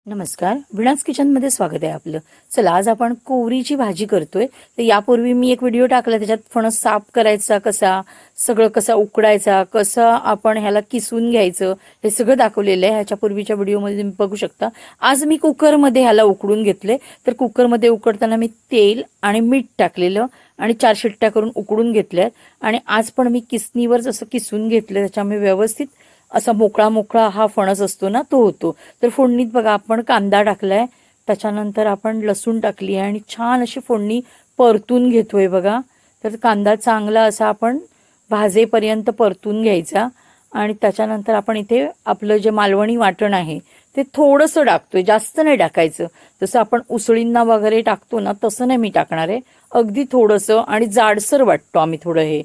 नमस्कार, विणास किचनमध्ये स्वागत आहे आपलं. चला, आज आपण कोवरीची भाजी करतोय. तर यापूर्वी मी एक व्हिडिओ टाकला, त्याच्यात फणस साफ करायचा कसा, सगळं कसा उकडायचा, कसं आपण ह्याला किसून घ्यायचं, हे सगळं दाखवलेलं आहे. ह्याच्या पूर्वीच्या व्हिडिओमध्ये तुम्ही बघू शकता. आज मी कुकरमध्ये ह्याला उकडून घेतले. तर कुकरमध्ये उकडताना मी तेल आणि मीठ टाकलेलं आणि 4 शिट्ट्या करून उकडून घेतल्यात. आणि आज पण मी किसणीवर जसं किसून घेतलं, त्याच्यामुळे व्यवस्थित असा मोकळा मोकळा हा फणस असतो ना, तो होतो. तर फोडणीत बघा, आपण कांदा टाकलाय, त्याच्यानंतर आपण लसूण टाकली आहे आणि छान अशी फोडणी परतून घेतोय बघा. तर कांदा चांगला असा आपण भाजेपर्यंत परतून घ्यायचा. आणि त्याच्यानंतर आपण इथे आपलं जे मालवणी वाटण आहे ते थोडंसं टाकतोय, जास्त नाही टाकायचं. जसं आपण उसळींना वगैरे टाकतो ना, तसं नाही मी टाकणार आहे. अगदी थोडंसं, आणि जाडसर वाटतो आम्ही थोडं हे.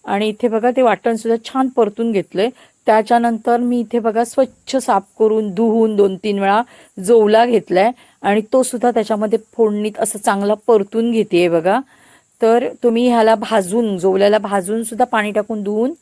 आणि इथे बघा, ते वाटण सुद्धा छान परतून घेतलंय. त्याच्यानंतर मी इथे बघा स्वच्छ साफ करून धुवून 2-3 वेळा जोवला घेतलाय आणि तो सुद्धा त्याच्यामध्ये फोडणीत असं चांगला परतून घेते बघा. तर तुम्ही ह्याला भाजून, जोवल्याला भाजून सुद्धा पाणी टाकून धुवून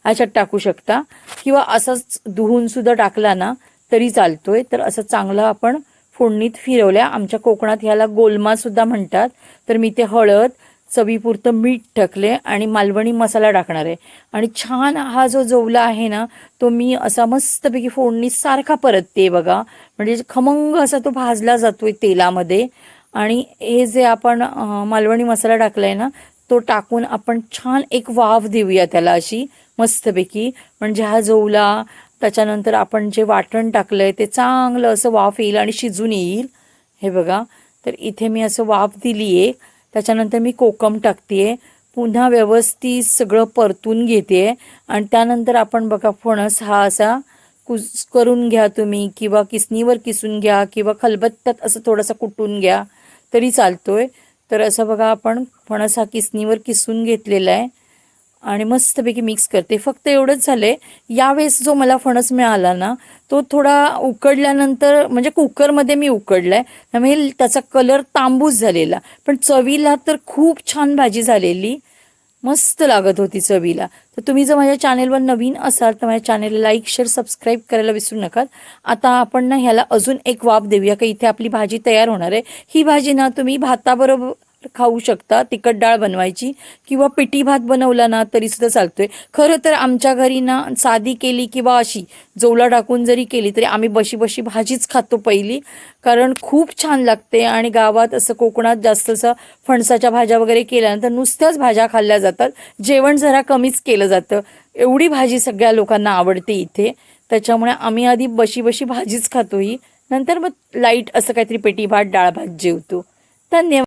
ह्याच्यात टाकू शकता, किंवा असंच धुवून सुद्धा टाकला ना तरी चालतोय. तर असं चांगलं आपण फोडणीत फिरवल्या. आमच्या कोकणात ह्याला गोलमा सुद्धा म्हणतात. तर मी ते हळद, चवीपुरतं मीठ टाकले आणि मालवणी मसाला टाकणार आहे. आणि छान हा जो जोवला आहे ना, तो मी असा मस्तपैकी फोडणी सारखा परतते बघा. म्हणजे खमंग असा तो भाजला जातोय तेलामध्ये. आणि हे जे आपण मालवणी मसाला टाकलाय ना, तो टाकून आपण छान एक वाफ देऊया त्याला अशी मस्तपैकी. म्हणजे हा जोवला, त्याच्यानंतर आपण जे वाटण टाकलंय ते चांगलं असं वाफ येईल आणि शिजून येईल. हे बघा, तर इथे मी असं वाफ दिलीये. त्याच्यानंतर मी कोकम टाकतेय, पुन्हा व्यवस्थित सगळं परतून घेते. आणि त्यानंतर आपण बघा, फणस हा असा करून घ्या तुम्ही, किंवा किसणीवर किसून घ्या, किंवा खलबत्त्यात असं थोडासा कुटून घ्या तरी चालतोय. तर असं बघा, आपण फणस हा किसणीवर किसून घेतलेला आहे आणि मस्तपैकी मिक्स करते. फक्त एवढंच झालंय, यावेळेस जो मला फणस मिळाला ना, तो थोडा उकडल्यानंतर, म्हणजे कुकरमध्ये मी उकडलाय, त्यामुळे त्याचा कलर तांबूस झालेला, पण चवीला तर खूप छान भाजी झालेली, मस्त लागत होती चवीला. तर तुम्ही जर माझ्या चॅनेलवर नवीन असाल तर माझ्या चॅनेलला लाईक, शेअर, सबस्क्राईब करायला विसरू नका. आता आपण ना ह्याला अजून एक वाफ देऊया, का इथे आपली भाजी तयार होणार आहे. ही भाजी ना तुम्ही भाताबरोबर खाऊ शकता. तिखट डाळ बनवायची, किंवा पिठी भात बनवला ना तरी सुद्धा चालतोय. खरं तर आमच्या घरी ना साधी केली किंवा अशी जोवला टाकून जरी केली तरी आम्ही बशी बशी भाजीच खातो पहिली, कारण खूप छान लागते. आणि गावात असं, कोकणात जास्त असं फणसाच्या भाज्या वगैरे केल्यानंतर नुसत्याच भाज्या खाल्ल्या जातात, जेवण जरा कमीच केलं जातं. एवढी भाजी सगळ्या लोकांना आवडते इथे, त्याच्यामुळे आम्ही आधी बशी बशी भाजीच खातो ही, नंतर मग लाईट असं काहीतरी पिठी भात, डाळ भात जेवतो. धन्यवाद.